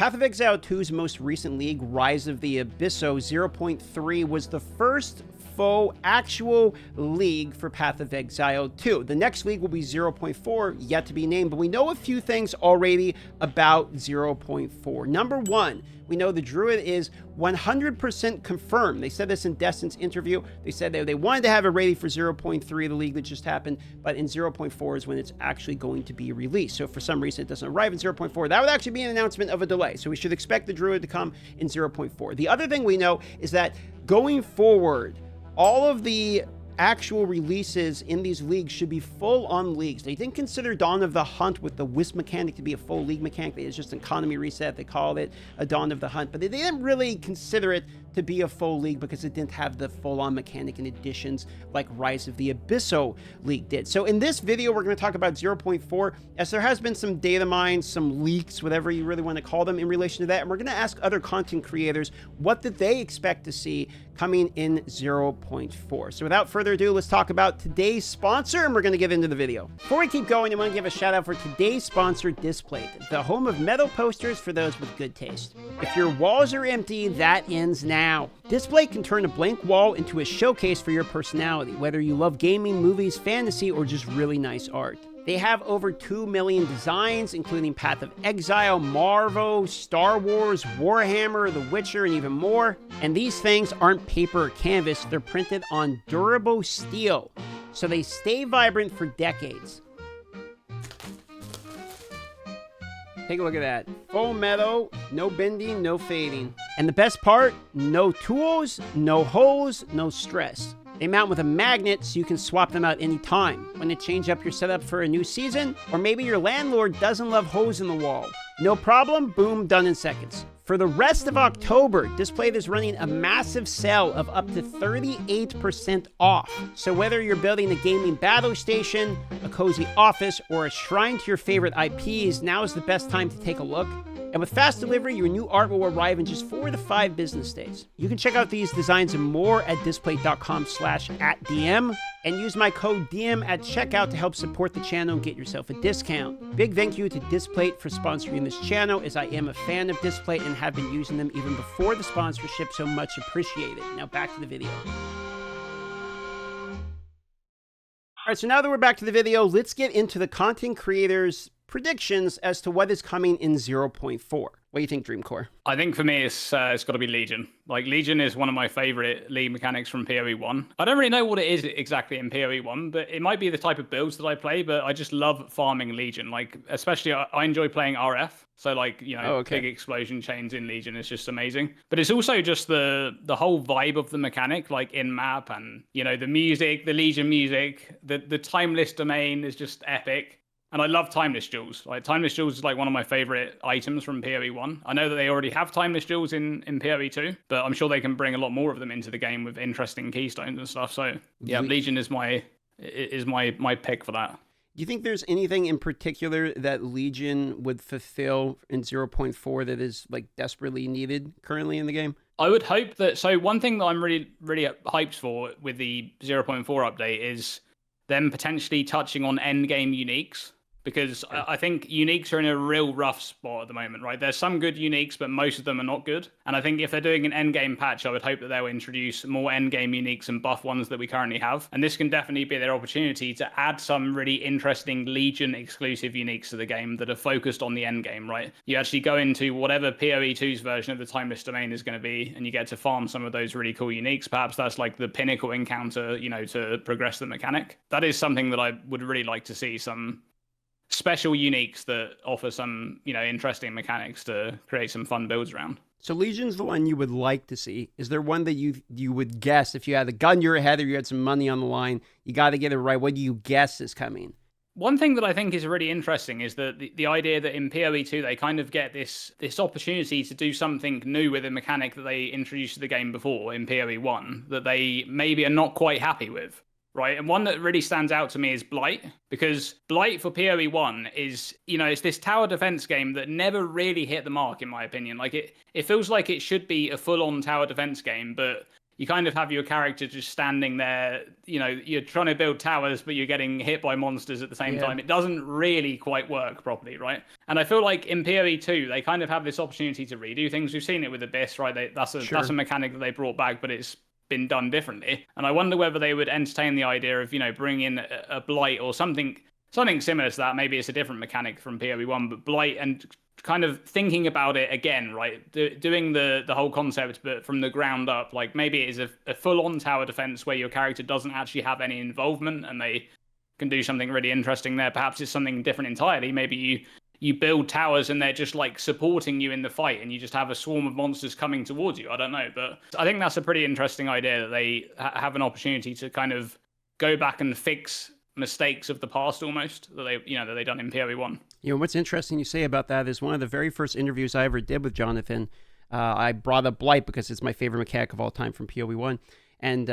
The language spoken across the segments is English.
Path of Exile 2's most recent league, Rise of the Abysso 0.3, was the first faux actual league for Path of Exile 2. The next league will be 0.4, yet to be named, but we know a few things already about 0.4. Number one, we know the Druid is 100% confirmed. They said this in Destin's interview. They said they wanted to have it ready for 0.3, the league that just happened, but in 0.4 is when it's actually going to be released. So if for some reason it doesn't arrive in 0.4, that would actually be an announcement of a delay. So we should expect the Druid to come in 0.4. The other thing we know is that going forward, all of the actual releases in these leagues should be full-on leagues. They didn't consider Dawn of the Hunt with the Wisp mechanic to be a full league mechanic. It's just an economy reset. They called it a Dawn of the Hunt, but they didn't really consider it to be a full league because it didn't have the full-on mechanic and additions like Rise of the Abysso league did. So in this video, we're going to talk about 0.4, as there has been some data mines, some leaks, whatever you really want to call them in relation to that. And we're going to ask other content creators, what did they expect to see coming in 0.4? So without further ado, let's talk about today's sponsor, and we're going to get into the video. Before we keep going, I want to give a shout out for today's sponsor, Displate, the home of metal posters for those with good taste. If your walls are empty, that ends now. Displate can turn a blank wall into a showcase for your personality, whether you love gaming, movies, fantasy, or just really nice art. They have over 2 million designs, including Path of Exile, Marvel, Star Wars, Warhammer, The Witcher, and even more. And these things aren't paper or canvas, they're printed on durable steel, so they stay vibrant for decades. Take a look at that. Full metal, no bending, no fading. And the best part, no tools, no holes, no stress. They mount with a magnet so you can swap them out anytime. When to change up your setup for a new season, or maybe your landlord doesn't love holes in the wall. No problem, boom, done in seconds. For the rest of October, Displate is running a massive sale of up to 38% off. So whether you're building a gaming battle station, a cozy office, or a shrine to your favorite IPs, now is the best time to take a look. And with fast delivery, your new art will arrive in just 4 to 5 business days. You can check out these designs and more at displate.com/@DM and use my code DM at checkout to help support the channel and get yourself a discount. Big thank you to Displate for sponsoring this channel, as I am a fan of Displate and have been using them even before the sponsorship, so much appreciated. Now back to the video. All right, so now that we're back to the video, let's get into the content creators' predictions as to what is coming in 0.4. What do you think, Dreamcore? I think for me, it's got to be Legion. Like, Legion is one of my favorite league mechanics from PoE 1. I don't really know what it is exactly in PoE 1, but it might be the type of builds that I play, but I just love farming Legion. Like, especially, I enjoy playing RF. So, like, you know, big explosion chains in Legion is just amazing. But it's also just the whole vibe of the mechanic, like in-map, and, you know, the music, the Legion music, the timeless domain is just epic. And I love Timeless Jewels. Like, Timeless Jewels is like one of my favorite items from PoE 1. I know that they already have Timeless Jewels in PoE 2, but I'm sure they can bring a lot more of them into the game with interesting keystones and stuff. So yeah, Legion is my pick for that. Do you think there's anything in particular that Legion would fulfill in 0.4 that is like desperately needed currently in the game? I would hope that. So one thing that I'm really hyped for with the 0.4 update is them potentially touching on endgame uniques. Because I think uniques are in a real rough spot at the moment, right? There's some good uniques, but most of them are not good. And I think if they're doing an endgame patch, I would hope that they'll introduce more endgame uniques and buff ones that we currently have. And this can definitely be their opportunity to add some really interesting Legion exclusive uniques to the game that are focused on the endgame, right? You actually go into whatever PoE 2's version of the Timeless Domain is going to be, and you get to farm some of those really cool uniques. Perhaps that's like the pinnacle encounter, you know, to progress the mechanic. That is something that I would really like to see, some special uniques that offer some, you know, interesting mechanics to create some fun builds around. So Legion's the one you would like to see. Is there one that you would guess, if you had a gun to your head or you had some money on the line, you got to get it right? What do you guess is coming? One thing that I think is really interesting is that the idea that in PoE 2 they kind of get this opportunity to do something new with a mechanic that they introduced to the game before in PoE 1 that they maybe are not quite happy with. Right, and one that really stands out to me is Blight, because Blight for PoE 1 is, you know, it's this tower defense game that never really hit the mark, in my opinion. Like, it feels like it should be a full-on tower defense game, but you kind of have your character just standing there, you know, you're trying to build towers, but you're getting hit by monsters at the same time. It doesn't really quite work properly, right? And I feel like in PoE 2, they kind of have this opportunity to redo things. We've seen it with Abyss, right? That's a mechanic that they brought back, but it's been done differently. And I wonder whether they would entertain the idea of, you know, bringing in a Blight or something similar to that. Maybe it's a different mechanic from PoE 1, but Blight, and kind of thinking about it again, right? Doing the whole concept, but from the ground up. Like maybe it is a full-on tower defense where your character doesn't actually have any involvement, and they can do something really interesting there. Perhaps it's something different entirely. Maybe you build towers and they're just like supporting you in the fight, and you just have a swarm of monsters coming towards you. I don't know, but I think that's a pretty interesting idea that they have an opportunity to kind of go back and fix mistakes of the past almost that they done in PoE 1. You know, what's interesting you say about that is one of the very first interviews I ever did with Jonathan, I brought up Blight because it's my favorite mechanic of all time from PoE 1. And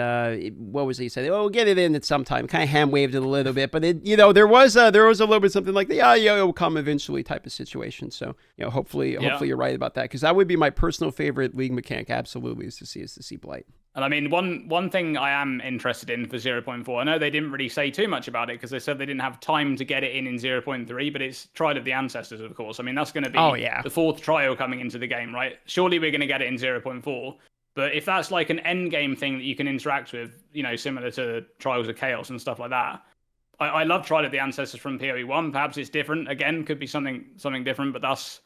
what was it? He said, "Oh, we'll get it in at some time." Kind of hand waved it a little bit, but it, you know, there was a little bit something like, "Yeah, it will come eventually" type of situation. So, you know, hopefully you're right about that, because that would be my personal favorite League mechanic. Absolutely, is to see Blight. And I mean, one thing I am interested in for 0.4, I know they didn't really say too much about it because they said they didn't have time to get it in 0.3, but it's Trial of the Ancestors, of course. I mean, that's going to be the fourth trial coming into the game, right? Surely we're going to get it in 0.4. But if that's like an end game thing that you can interact with, you know, similar to Trials of Chaos and stuff like that, I love Trial of the Ancestors from PoE 1. Perhaps it's different. Again, could be something different, but that's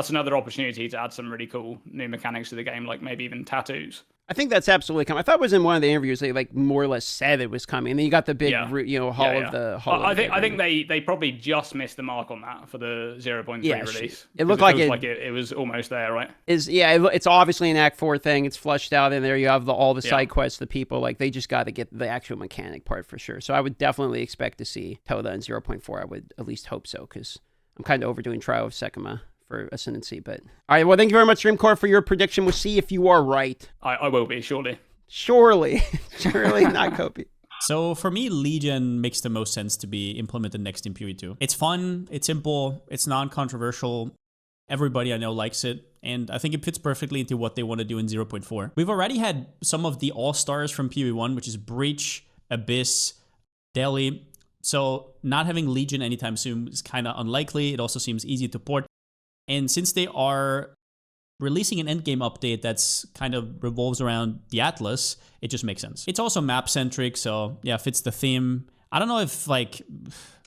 another opportunity to add some really cool new mechanics to the game, like maybe even tattoos. I think that's absolutely coming. I thought it was in one of the interviews they like more or less said it was coming. And then you got the big, Hall of the Hall. I think they probably just missed the mark on that for the 0.3 release. It looked like it was almost there, right? It's obviously an Act 4 thing. It's flushed out, and there you have all the side quests, the people. Like, they just got to get the actual mechanic part for sure. So I would definitely expect to see Toda in 0.4. I would at least hope so, because I'm kind of overdoing Trial of Sekima for Ascendancy. But all right, well, thank you very much, Dreamcore, for your prediction. We'll see if you are right. I will be, surely not Kopi. So for me, Legion makes the most sense to be implemented next in PoE 2. It's fun, it's simple, it's non-controversial. Everybody I know likes it, and I think it fits perfectly into what they want to do in 0.4. We've already had some of the all-stars from PoE 1, which is Breach, Abyss, Delhi. So not having Legion anytime soon is kind of unlikely. It also seems easy to port. And since they are releasing an endgame update that's kind of revolves around the Atlas, it just makes sense. It's also map-centric, so yeah, fits the theme. I don't know if, like,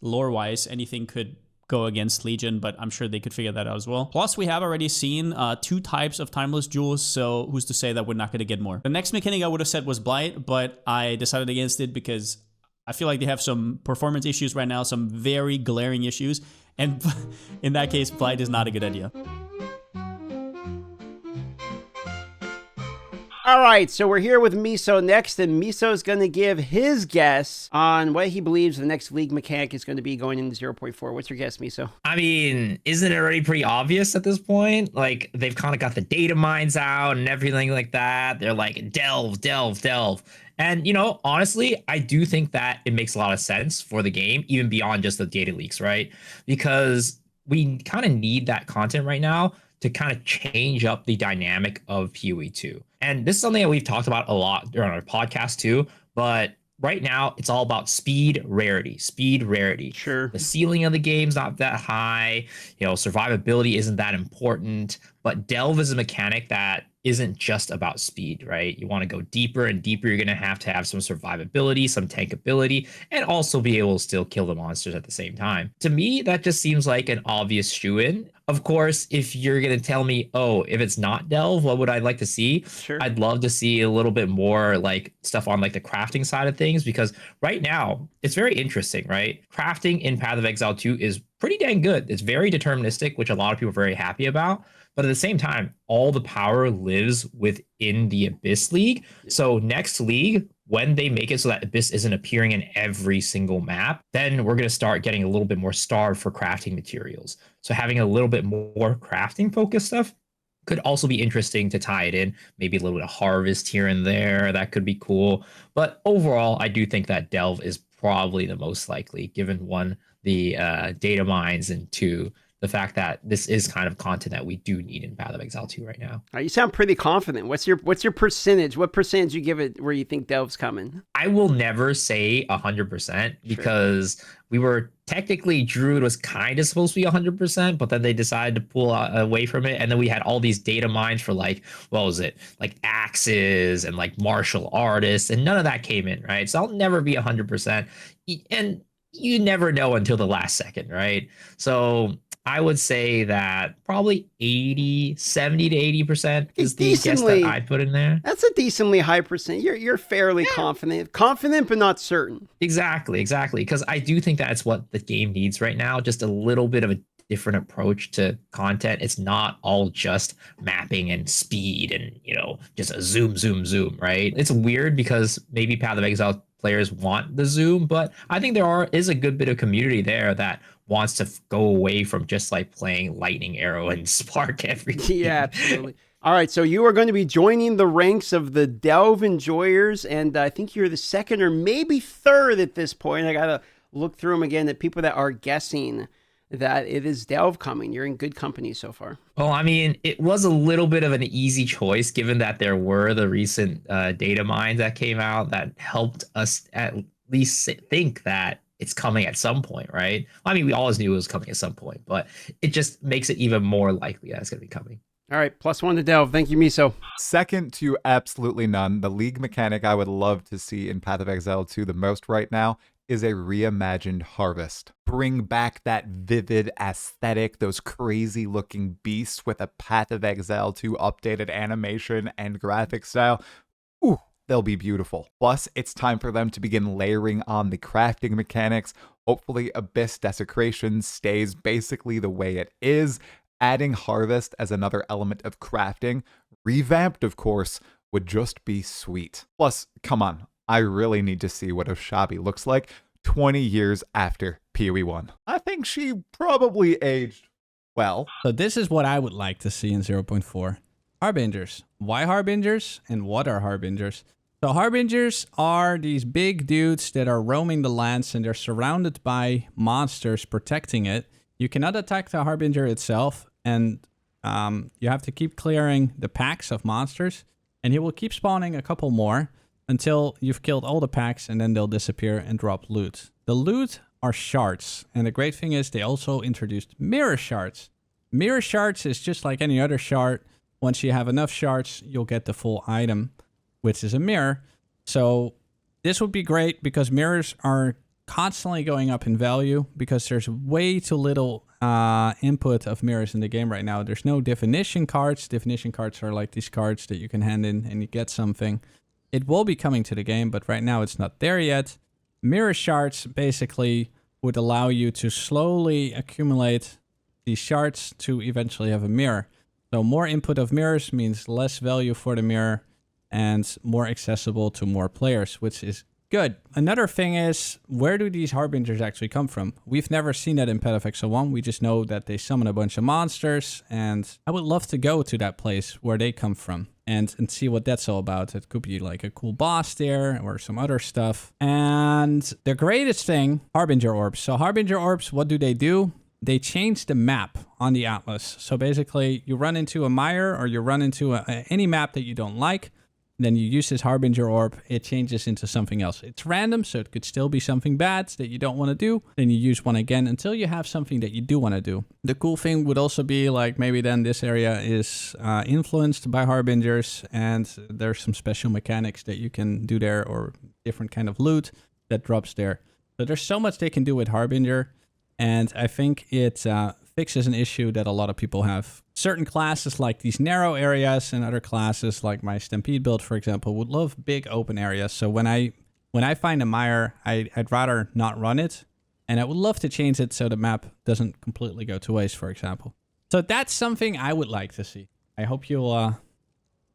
lore-wise, anything could go against Legion, but I'm sure they could figure that out as well. Plus, we have already seen 2 types of Timeless Jewels, so who's to say that we're not going to get more? The next mechanic I would have said was Blight, but I decided against it because I feel like they have some performance issues right now, some very glaring issues, and in that case, Blight is not a good idea. All right, so we're here with Miso next, and Miso's going to give his guess on what he believes the next League mechanic is going to be going into 0.4. What's your guess, Miso? I mean, isn't it already pretty obvious at this point? Like, they've kind of got the data mines out and everything like that. They're like, delve. And, you know, honestly, I do think that it makes a lot of sense for the game, even beyond just the data leaks, right? Because we kind of need that content right now to kind of change up the dynamic of PoE 2. And this is something that we've talked about a lot during our podcast too, but right now it's all about speed rarity. Sure. The ceiling of the game's not that high, you know, survivability isn't that important, but delve is a mechanic that isn't just about speed, right? You want to go deeper and deeper. You're going to have some survivability, some tankability, and also be able to still kill the monsters at the same time. To me, that just seems like an obvious shoo-in. Of course, if you're going to tell me, oh, if it's not delve, what would I like to see? Sure. I'd love to see a little bit more like stuff on like the crafting side of things, because right now it's very interesting, right? Crafting in Path of Exile 2 is pretty dang good. It's very deterministic, which a lot of people are very happy about. But at the same time, all the power lives within the Abyss League. So next League, when they make it so that Abyss isn't appearing in every single map, then we're going to start getting a little bit more starved for crafting materials. So having a little bit more crafting focused stuff could also be interesting to tie it in. Maybe a little bit of harvest here and there. That could be cool. But overall, I do think that delve is probably the most likely, given 1, the data mines, and 2, the fact that this is kind of content that we do need in Path of Exile 2 right now. You sound pretty confident. What's your percentage? What percentage you give it where you think Delve's coming? I will never say 100% because we were technically Druid was kind of supposed to be 100%, but then they decided to pull away from it. And then we had all these data mines for like, what was it? Like axes and like martial artists, and none of that came in, right? So I'll never be 100%. And you never know until the last second, right? So I would say that probably 70 to 80% is the guess that I put in there. That's a decently high percent. You're fairly confident, but not certain. Exactly. Because I do think that's what the game needs right now. Just a little bit of a different approach to content. It's not all just mapping and speed and, just a zoom, right? It's weird because maybe Path of Exile players want the zoom, but I think there is a good bit of community there that wants to go away from just like playing lightning arrow and spark everything. Yeah, absolutely. All right, so you are going to be joining the ranks of the Delve enjoyers, and I think you're the second or maybe third at this point. I gotta look through them again. The people that are guessing that it is Delve coming. You're in good company so far. Well, I mean, it was a little bit of an easy choice given that there were the recent data mines that came out that helped us at least think that it's coming at some point, right? I mean, we always knew it was coming at some point, but it just makes it even more likely that it's going to be coming. All right, +1 to Delve. Thank you, Miso. Second to absolutely none, the league mechanic I would love to see in Path of Exile 2 the most right now is a reimagined harvest. Bring back that vivid aesthetic, those crazy looking beasts with a Path of Exile 2 updated animation and graphic style. Ooh, they'll be beautiful. Plus, it's time for them to begin layering on the crafting mechanics. Hopefully, Abyss Desecration stays basically the way it is. Adding Harvest as another element of crafting, revamped of course, would just be sweet. Plus, come on, I really need to see what Oshabi looks like 20 years after PoE 1. I think she probably aged well. So this is what I would like to see in 0.4. Harbingers. Why Harbingers and what are Harbingers? So Harbingers are these big dudes that are roaming the lands and they're surrounded by monsters protecting it. You cannot attack the Harbinger itself, and you have to keep clearing the packs of monsters, and he will keep spawning a couple more until you've killed all the packs, and then they'll disappear and drop loot. The loot are shards, and the great thing is they also introduced mirror shards. Mirror shards is just like any other shard. Once you have enough shards, you'll get the full item, which is a mirror. So this would be great because mirrors are constantly going up in value because there's way too little input of mirrors in the game right now. There's no definition cards. Definition cards are like these cards that you can hand in and you get something. It will be coming to the game, but right now it's not there yet. Mirror shards basically would allow you to slowly accumulate these shards to eventually have a mirror. So more input of mirrors means less value for the mirror and more accessible to more players, which is good. Another thing is, where do these Harbingers actually come from? We've never seen that in Path of Exile 1. We just know that they summon a bunch of monsters, and I would love to go to that place where they come from and see what that's all about. It could be like a cool boss there or some other stuff. And the greatest thing, Harbinger Orbs. So Harbinger Orbs, what do? They change the map on the Atlas. So basically, you run into a mire or you run into any map that you don't like. Then you use this Harbinger Orb, it changes into something else. It's random, so it could still be something bad that you don't want to do. Then you use one again until you have something that you do want to do. The cool thing would also be like maybe then this area is influenced by Harbingers and there's some special mechanics that you can do there or different kind of loot that drops there. So there's so much they can do with Harbinger, and I think it fixes an issue that a lot of people have. Certain classes like these narrow areas and other classes like my Stampede build, for example, would love big open areas. So when I find a mire, I'd rather not run it. And I would love to change it so the map doesn't completely go to waste, for example. So that's something I would like to see. I hope you'll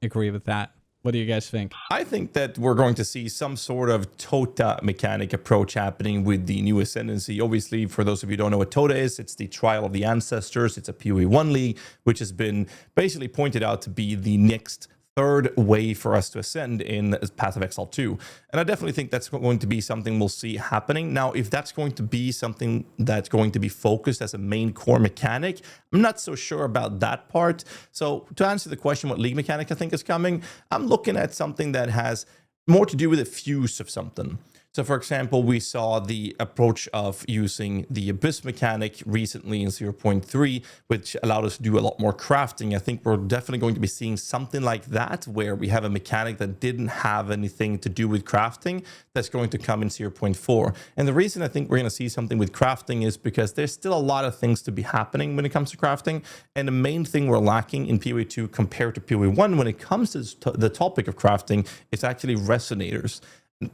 agree with that. What do you guys think? I think that we're going to see some sort of Tota mechanic approach happening with the new Ascendancy. Obviously, for those of you who don't know what Tota is, it's the Trial of the Ancestors. It's a PoE 1 league, which has been basically pointed out to be the next third way for us to ascend in Path of Exile 2. And I definitely think that's going to be something we'll see happening. Now, if that's going to be something that's going to be focused as a main core mechanic, I'm not so sure about that part. So to answer the question, what league mechanic I think is coming, I'm looking at something that has more to do with a fuse of something. So for example, we saw the approach of using the Abyss mechanic recently in 0.3, which allowed us to do a lot more crafting. I think we're definitely going to be seeing something like that, where we have a mechanic that didn't have anything to do with crafting that's going to come in 0.4. And the reason I think we're going to see something with crafting is because there's still a lot of things to be happening when it comes to crafting. And the main thing we're lacking in PoE 2 compared to PoE 1 when it comes to the topic of crafting is actually resonators.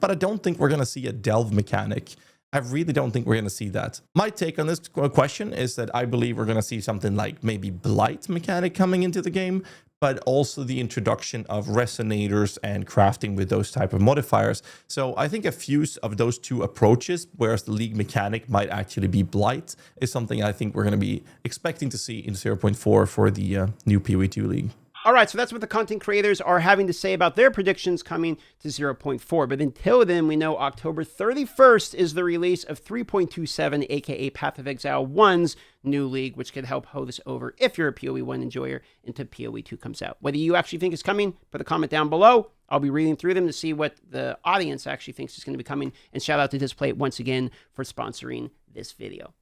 But I don't think we're going to see a delve mechanic. I really don't think we're going to see that. My take on this question is that I believe we're going to see something like maybe Blight mechanic coming into the game, but also the introduction of resonators and crafting with those type of modifiers. So I think a fuse of those two approaches, whereas the league mechanic might actually be Blight, is something I think we're going to be expecting to see in 0.4 for the new PoE 2 league. All right, so that's what the content creators are having to say about their predictions coming to 0.4. But until then, we know October 31st is the release of 3.27, aka Path of Exile 1's new league, which could help hold us over if you're a PoE 1 enjoyer until PoE 2 comes out. Whether you actually think it's coming, put a comment down below. I'll be reading through them to see what the audience actually thinks is going to be coming. And shout out to Displate once again for sponsoring this video.